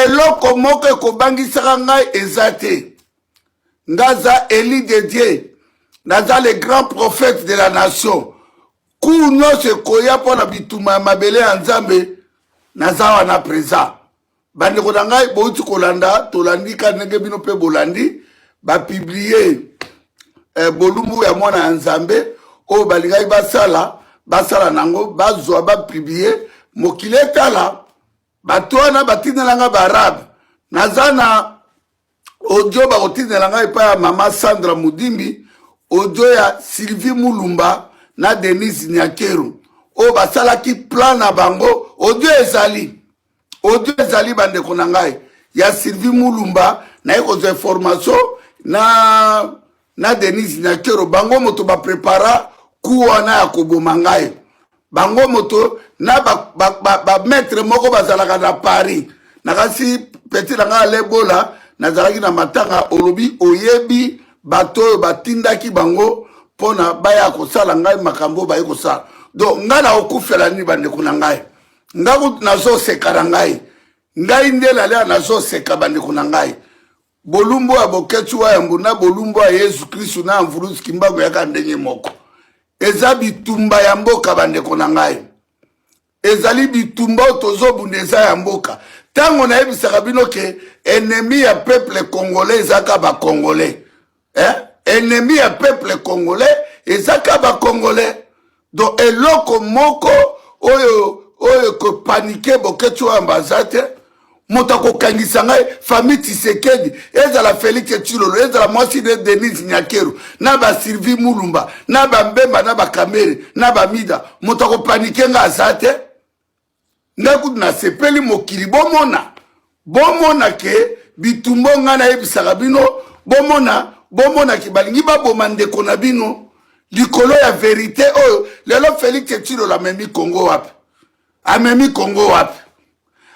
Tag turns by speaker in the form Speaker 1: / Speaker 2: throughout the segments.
Speaker 1: eloko moko ekobangisaka ngai eza te. Ngaza Élie de Dieu, naza le grand prophète de la nation. Kuno se koya pona bituma mabele ya Nzambe, naza wana présent. Bandeko na ngai bouti kolanda, tolandi ka ndenge bino pe bolandi, ba publier bolumbu ya mwana ya Nzambe, o balingai basala nango, bazwa ba publier, mokile tala, bato wana batinelanga barabe, naza na audio bakotinelanga epa ya mama Sandra Mudimbi, audio ya Sylvie Mulumba na Denise Nyakeru. O basalaki plan na bango, audio ezali bandeko na ngai. Ya Sylvie Mulumba na ekozwa information na Denise Nyakeru. Bango moto ba prepara kuwana ya koboma ngai. Bango moto na ba maître moko bazalaka na Paris. Nakasi petit nanga lebola nazalaki na matanga olobi oyebi bato batindaki bango pona baya kosala ngai makambo baye kosala. Donc ngana okufela ni bandeko na ngai. Ngaku nazo seka ngai. Ngai ndela lea nazo seka bandeko na ngai. Bolumbo ya Boketu wa Yambo bolumbo ya Yesu Kristu na mvuruzi kimbango ya kandenye moko. Eza bitumba ya mboka bandeko na ngai. Ezali bitumba tozo bundeza ya mboka. Tango na ebisaka bino ke ennemi ya peuple congolais ezaka ba congolais. Ennemi ya peuple congolais ezaka ba congolais. Donc eloko moko oyo ko paniquer Boketu wa ambazate moto ko kangisa ngai famille Tshisekedi ezala Félix Tshilolo ezala mwasi de Denise Nyakeru na ba Sylvie Mulumba na ba Mbemba na ba Kamere na ba Mida moto ko paniquer nga azate ngaku na sepeli mokili bomona ke bitumbo nga na ebisaka bino bomona ki balingi baboma ndeko na bino likolo ya vérité oyo lelo Félix Tshilolo amemi Congo wapi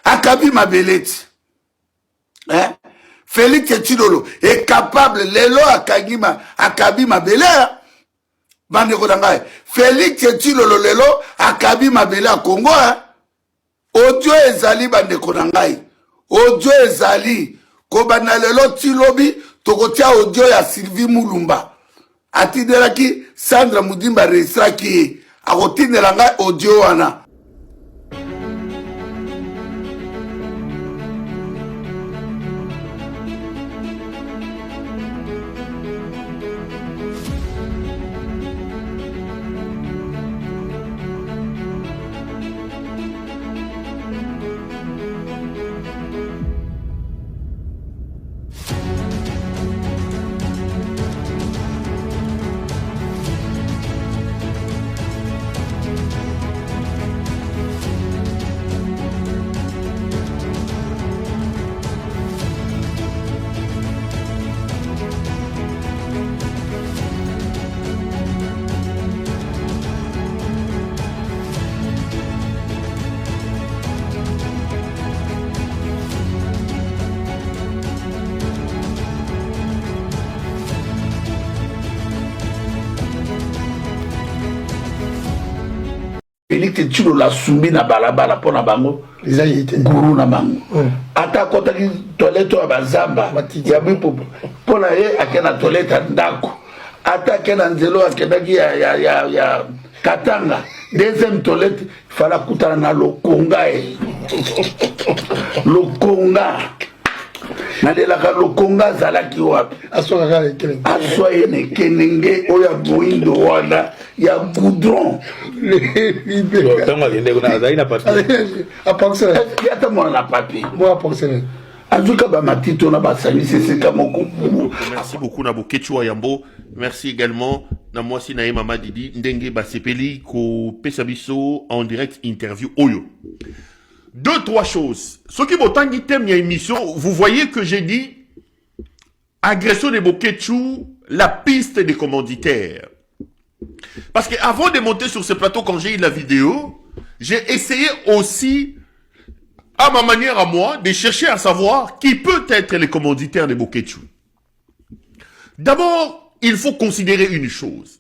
Speaker 1: akabi mabeleti Félix Tshilolo est capable lelo akabi mabele bandeko na ngai Félix Tshilolo lelo akabi mabele a Congo audio ezali bandeko na ngai audio ezali ko bana lelo tilobi tokotia audio ya Sylvie Mulumba atidelaki Sandra Mudimba resaki akotindela ngai audio wana. Félix Tshilolo la sumbi na balabala pona bango guru na bango ata kota ki toilette ya bazamba ya bipo pona ye akena toilette ndako ata kena nzelo akedaki ya Katanga deuxième toilette fala kutana na Lokonga Lokonga na de la Lokonga zalaki wapi aswa yene kenenge oya boindo wana ya goudron
Speaker 2: Merci beaucoup na Boketu wa Yambo. Merci également na mwasi na Mama Didi ndenge basepeli ko pesa biso en direct interview oyo. Deux, trois choses. Ce qui botangi thème ya émission, vous voyez que j'ai dit agression de Boketu, la piste des commanditaires. Parce que avant de monter sur ce plateau, quand j'ai eu la vidéo, j'ai essayé aussi, à ma manière à moi, de chercher à savoir qui peut être les commanditaires de Boketu. D'abord, il faut considérer une chose.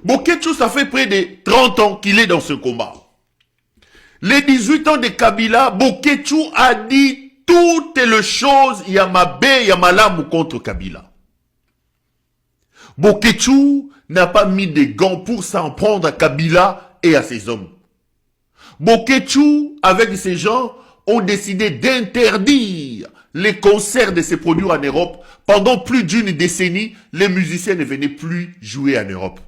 Speaker 2: Boketu, ça fait près de 30 ans qu'il est dans ce combat. Les 18 ans de Kabila, Boketu a dit toutes les choses, il y a Mabe, il y a Malamu contre Kabila. Bokechu n'a pas mis des gants pour s'en prendre à Kabila et à ses hommes. Bokechu, avec ces gens, ont décidé d'interdire les concerts de ces produits en Europe. Pendant plus d'une décennie, les musiciens ne venaient plus jouer en Europe.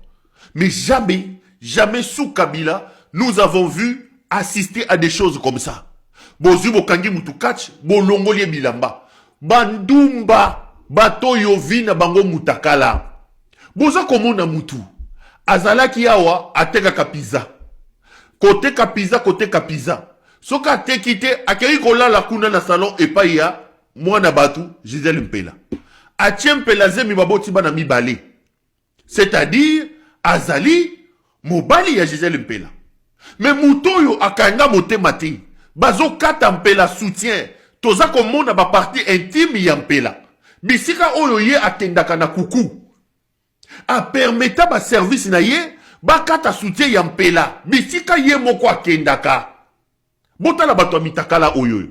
Speaker 2: Mais jamais sous Kabila, nous avons vu assister à des choses comme ça. Bozu bokangi mutukach, bolongoli bilamba. Bandumba, bato yovina bango mutakala. Boza komona mutu. Azalaki yawa, ateka kapiza. Côté kapiza. Soka tekite, akeri kola la kuna na salon epaya, mwana batu, Gisèle Mpela. Atie Mpela zemi baboti bana mibale. C'est-à-dire, Azali, mobali ya Gisèle Mpela. Mais mutoyo akanga motema te. Bazo kata Mpela soutien. Toza komona ba partie intime ya Mpela. Bisika oyo ye atendaka na kuku. A permetta ba service na ye, ba kata soutien ya Mpela. Bisika ye moko akendaka. Botala bato mitakala oyo.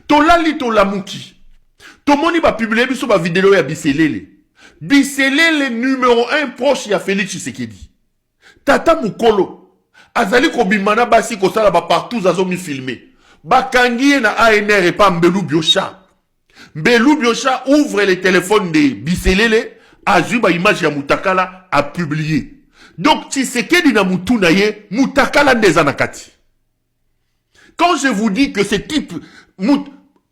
Speaker 2: Tolali tolamuki. Tomoni ba publier biso ba vidéo ya Biselele. Biselele numéro 1 proche ya Félix Tshisekedi. Tata Mukolo. Azali kobimana basi kosala ba partout azo mi filmer. Bakangi na ANR et pas Mbelu Biocha. Mbelu Biocha ouvre les téléphones de Biselele. Azuba image ya Mutakala a publié. Donc Tshisekedi na mutu na ye Mutakala ndezanakati. Quand je vous dis que ce type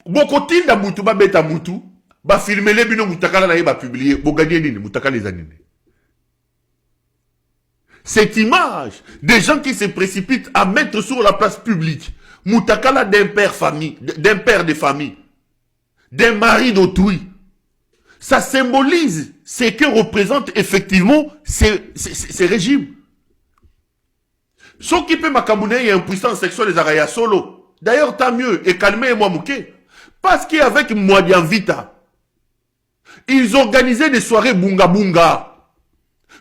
Speaker 2: bokotinda mutu ba beta mutu ba filmer les bino Mutakala na ye ba publier bo gagner nini Mutakala les années. Cette image des gens qui se précipitent à mettre sur la place publique Mutakala d'un père de famille, d'un mari d'autrui. Ça symbolise ce que représente effectivement ces régimes. Ce qui peut m'accompagner, il y a une puissance sexuelle des araya solo. D'ailleurs, tant mieux, et calmez-moi mouké. Parce qu'avec Mwadian Vita, ils organisaient des soirées bunga bunga.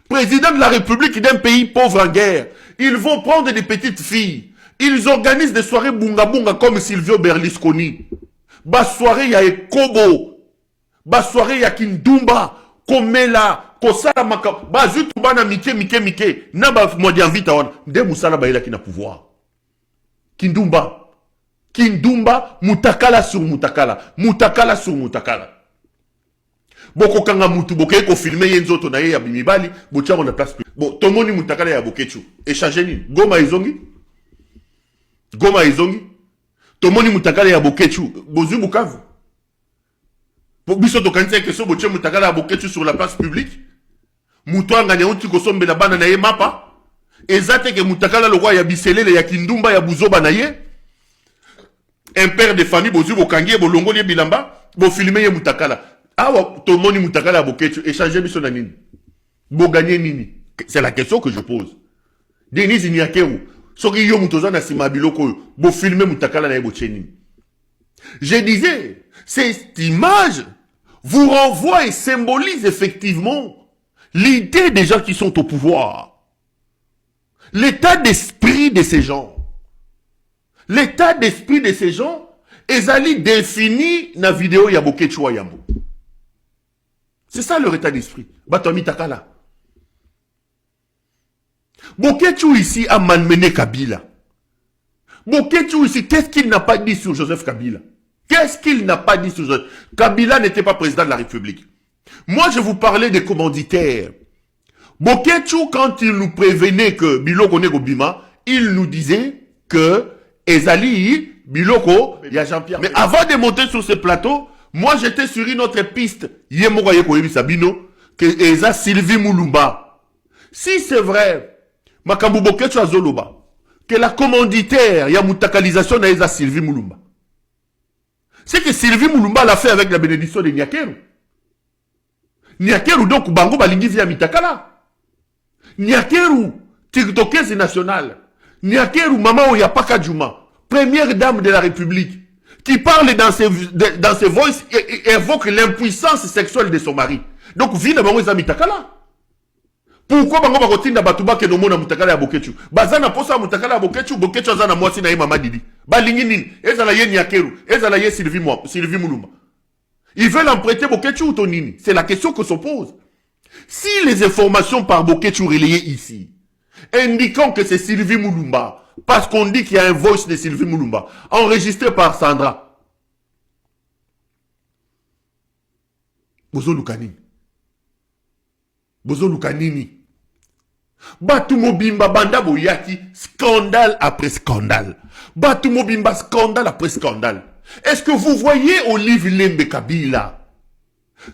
Speaker 2: Président de la République d'un pays pauvre en guerre. Ils vont prendre des petites filles. Ils organisent des soirées bunga bunga comme Silvio Berlusconi. Bas soirée, il y a Ekobo. Bas soirée, il y a Kindumba. Komela. Kosala maka. Bas zutubana mike. Naba Mwadian Vita wana. Nde musala ba qui na pouvoir. Kindumba, Mutakala sur Mutakala. Mutakala sur Mutakala. Boko kanga mutu, boke ko filmer yenzoto na ye ya bimibali, botia na place. Bon, tomoni Mutakala ya Bokechu. Échanger ni. Goma izongi. Tomoni Mutakala ya Bokechu. Bozu Bukavu. Biso to kanisa ke so botia Mutakala ya Bokechu sur la place publique. Muto nganya uti ko sombe la bana na ye mapa. Ezate ke Mutakala le roi ya Biselele ya Kindumba ya Buzoba na ye. Un père de famille bozu bokangie bolongo li bilamba, bo filmer ye Mutakala. Awa tomoni Mutakala ya Bokechu échanger biso na nini? Bo gagner nini? C'est la question que je pose. Denis Niakeru, soki yo mutoza na sima biloko bo filmer Mutakala na ye bo tcheni. Je disais, cette image vous renvoie et symbolise effectivement l'idée des gens qui sont au pouvoir. L'état d'esprit de ces gens. L'état d'esprit de ces gens ezali défini na vidéo ya Bokechu Yambo. C'est ça leur état d'esprit. Batomi Takala. Bokechu ici a malmené Kabila. Bokechu ici, qu'est-ce qu'il n'a pas dit sur Joseph Kabila? Qu'est-ce qu'il n'a pas dit sur Joseph? Kabila n'était pas président de la République. Moi, je vous parlais des commanditaires. Bokechu, quand il nous prévenait que Biloko Negobima, il nous disait que Ezali, Biloko, il y a Jean-Pierre. Mais avant de monter sur ce plateau, moi j'étais sur une autre piste. Yemogoye Koyebi Sabino, que Eza Sylvie Moulumba. Si c'est vrai, Makambu Bokechu Azoloba, que la commanditaire, il y a mutakalisation de Eza Sylvie Moulumba. C'est que Sylvie Moulumba l'a fait avec la bénédiction de Niakeru. Niakeru donc Bango Balingi via Mitakala. Niakeru, TikTokeuse nationale. Niakeru Maman Oyapaka Djouma, première dame de la République, qui parle dans ses voices et évoque l'impuissance sexuelle de son mari. Donc, vina bango eza Mitakala. Pourquoi bango bakotinda batuba ke nomo na Mutakala ya Bokechu? Bazana posa Mutakala ya Bokechu, Bokechu azana mwasi na ye Mama Didi. Balingi nini? Ezala ye Nyakeru, ezala ye Sylvie Mulumba. Ils veulent en prêter Bokechu ou Tonini. C'est la question que se pose. Si les informations par Bokechu relayées ici, indiquant que c'est Sylvie Mulumba, parce qu'on dit qu'il y a un voice de Sylvie Mulumba, enregistré par Sandra, Bozo Lukanini. Bozo Lukanini. Batumo Bimba Banda Boyaki, scandale après scandale. Batumo Bimba, scandale après scandale. Est-ce que vous voyez Olive Lembe Kabila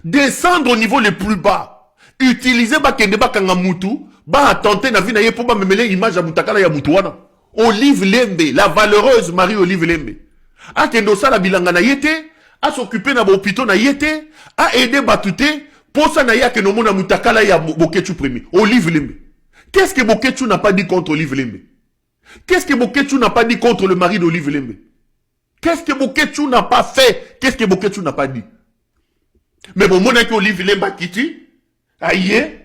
Speaker 2: descendre au niveau le plus bas, utiliser Bakende Bakanga Mutu, tenter na vie na ye pour ba memele image à Mutakala ya Mutuana. Olive Lembe, la valeureuse Marie-Olive Lembe. A kendo sa la bilanga na yete, a s'occuper na bopito na yete, a aider Batute, pour ça na ya que no mona Mutakala ya Bokechu premier. Olive Lembe. Qu'est-ce que Bokechu n'a pas dit contre Olive Lembe? Qu'est-ce que Bokechu n'a pas dit contre le mari d'Olive Lembe? Qu'est-ce que Bokechu n'a pas fait? Qu'est-ce que Bokechu n'a pas dit? Mais bon, mon que Olive Lemba Kiti, aïe,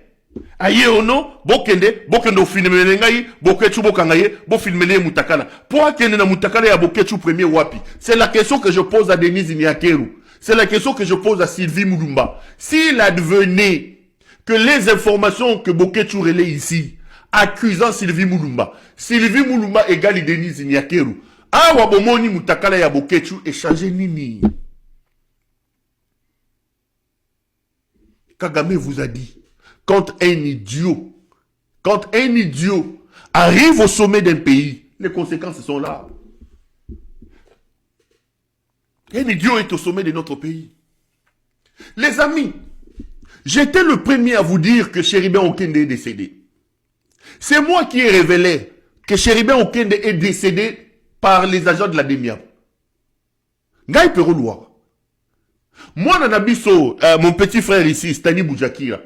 Speaker 2: ono, Bokende filmé ngai, Bokechu Bokangaye, bo filmé Mutakala. Pourquoi qu'il y a Mutakala ya Bokechu premier wapi? C'est la question que je pose à Denise Nyakeru. C'est la question que je pose à Sylvie Mulumba. S'il advenait que les informations que Bokechu relaie ici, accusant Sylvie Mulumba égale Denise Nyakeru, awa bomoni Mutakala ya Bokechu échanger nini? Kagame vous a dit, quand un idiot arrive au sommet d'un pays, les conséquences sont là. Un idiot est au sommet de notre pays. Les amis, j'étais le premier à vous dire que Chéribin Okende est décédé. C'est moi qui ai révélé que Chéribin Okende est décédé par les agents de la DEMIAP. Ngaï Perouloir. Moi, Nanabiso, mon petit frère ici, Stani Boujakira,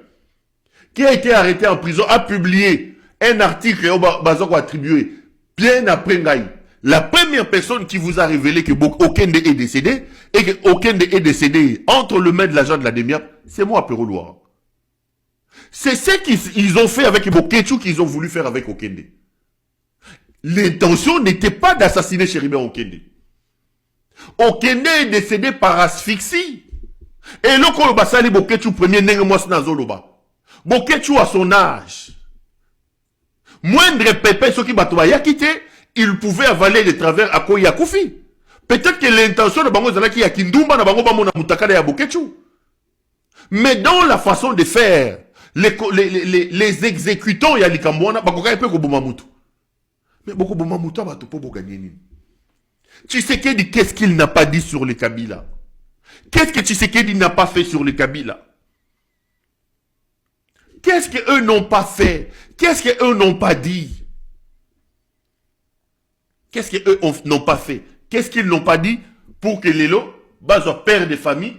Speaker 2: qui a été arrêté en prison, a publié un article au Bazoko attribué bien après Ngaï. La première personne qui vous a révélé que Okende est décédé, et que Okende est décédé entre le main de l'agent de la DEMIAP, c'est moi, Perouloir. C'est ce qu'ils ont fait avec Bokechu qu'ils ont voulu faire avec Okende. L'intention n'était pas d'assassiner Chéribin Okende. Okende est décédé par asphyxie. Et le Basali Bokechu premier n'est moi Snazoloba. Bokechu à son âge. Moindre pépé, ceux qui battent ya quitté, il pouvait avaler les travers à Koya Koufi. Peut-être que l'intention de Bango Zalaki ya Kindumba na Bango Bamona Mutakala ya Bokechu. Mais dans la façon de faire, les exécutants ya Likambouana, Bakoka Epe Kobumamutu. Mais beaucoup de Mamouta va te pas gagner. Tshisekedi, qu'est-ce qu'il n'a pas dit sur les Kabila? Qu'est-ce que Tshisekedi n'a pas fait sur les Kabila? Qu'est-ce qu'eux n'ont pas fait? Qu'est-ce qu'eux n'ont pas dit? Qu'est-ce qu'eux n'ont pas fait? Qu'est-ce qu'ils n'ont pas dit pour que les lots, père de famille,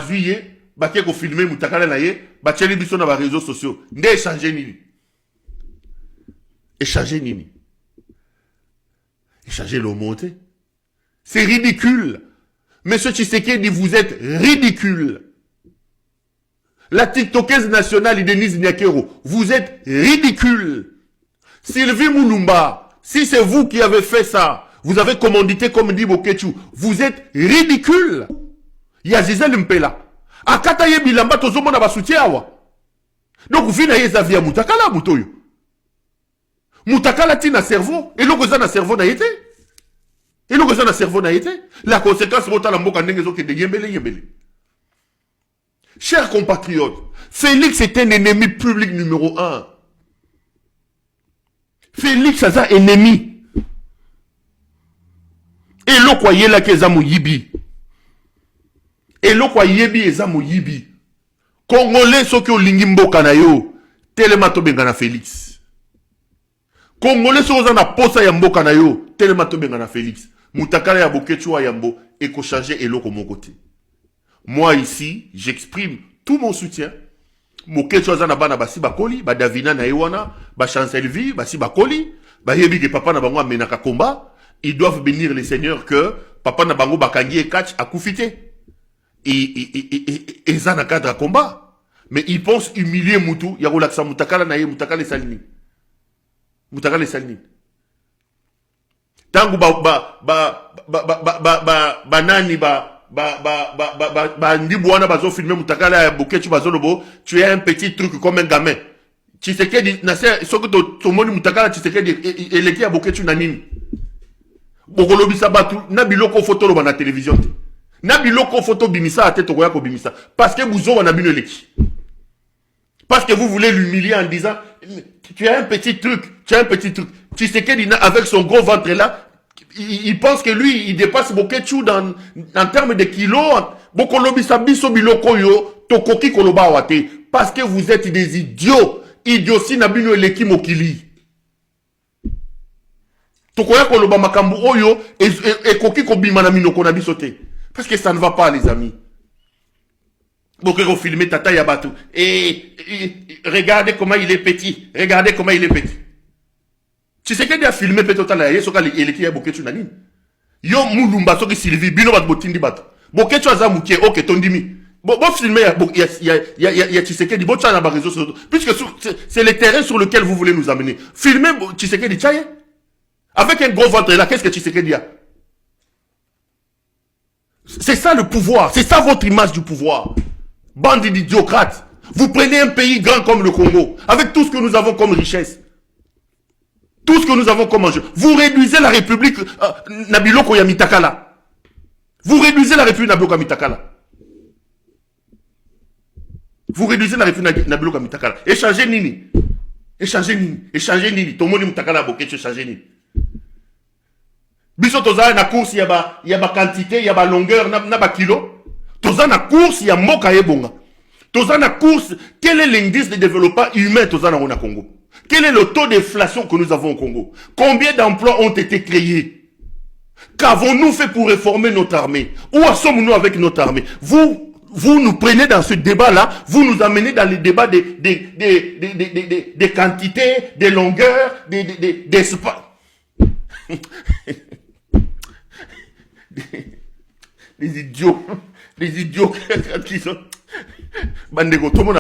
Speaker 2: juillet, ko filmer Mutakala naye, tcheli biso na réseaux sociaux. Nde échanger nini? Échanger nini? Échanger le monté. C'est ridicule. Monsieur Tshisekedi, vous êtes ridicule. La TikTokeuse nationale Denise Nyakeru, vous êtes ridicule. Sylvie Mulumba, si c'est vous qui avez fait ça, vous avez commandité comme dit Bokechu, vous êtes ridicule. Il y a Gisèle Mpela. Akataye bilamba tozomo na basoutia awa. Donc vous venez à via Mutakala Mutoyo. Mutakala tina cerveau, et l'on na cerveau na été. Et l'on na cerveau na été. La conséquence c'est la mboka ndengezo ke de yembele. Chers compatriotes, Félix est un ennemi public numéro 1. Félix est un ennemi. Et l'on croyait là que Zamou Yibi. Et l'on croyait bien Zamou Yibi. Congolais ceux qui ont l'ingimbo kanayo, telemato bengana Félix. Congolais ceux qui ont la posa yambo kanayo, telemato bengana Félix. Mutakala ya Bokechu yambo et ko changer et l'eau comme mon côté. Moi ici, j'exprime tout mon soutien. Mokechu azana bana basi bakoli, ba Davina na Ewana, ba Chancelvi, basi bakoli, ba yebi que papa na bango amenaka combat, ils doivent bénir les seigneurs que papa na bango bakangi et catch a koufité. Et ça n'a cadre à combat. Mais ils pensent humilier Moutou, Yarolaksa Moutakala naye, Moutakala salini. Moutakala salini. Tangu banani ndibouana bazo filmer mutakala ya Bokechu bazolobo, tu es un petit truc comme un gamin. Tshisekedi nase soko to moni mutakala Tshisekedi eleki ya Bokechu na nini? Bokolobisa batu na biloko photo lo na télévision. Na biloko photo bimisa ate to koya ko bimisa parce que vous na bino eleki. Parce que vous voulez l'humilier en disant tu as un petit truc, tu as un petit truc. Tshisekedi avec son gros ventre là, il pense que lui il dépasse Bokechu en termes de kilos. Bokolobisa biso biloko yo tokoki koloba wate parce que vous êtes des idiots. Idiotie na bino eleki mokili. Tokoya koloba makambu oyo ekoki kobima na minoko na biso te. Parce que ça ne va pas les amis. Bokeko filmer tata yabatu. Et regardez comment il est petit. Regardez comment il est petit. Tu sais qu'il a filmé peut-être là yeso kali eleki ya Bokechu na nini? Yo mulumba soki Sylvie bino bat botindi bato. Bokechu azamukie OK tondimi. Bon filmer il y a Tshisekedi bon na ba réseaux sociaux puisque c'est le terrain sur lequel vous voulez nous amener. Filmer Tshisekedi tchaye avec un gros ventre là, qu'est-ce que Tshisekedi a? C'est ça le pouvoir, c'est ça votre image du pouvoir. Bande d'idiocrates. Vous prenez un pays grand comme le Congo, avec tout ce que nous avons comme richesse. Tout ce que nous avons comme enjeu. Vous réduisez la République Nabiloko Yamitakala. Vous réduisez la République Nabiloko Yamitakala. Vous réduisez la République Nabiloko Yamitakala. Échangez Nini. Échangez Nini. Échangez Nini. Tout le monde Mutakala Bokechu échangez Nini. Biso toza na course y a ba quantité, y a ba longueur, na ba kilo. Toza na course y a moka ebonga. Toza na course, quel est l'indice de développement humain toza na Congo? Quel est le taux d'inflation que nous avons au Congo? Combien d'emplois ont été créés? Qu'avons-nous fait pour réformer notre armée? Où sommes-nous avec notre armée? Vous nous prenez dans ce débat-là, vous nous amenez dans le débat des quantités, des longueurs, des espaces. Les idiots qui sont... Bandego, tout le monde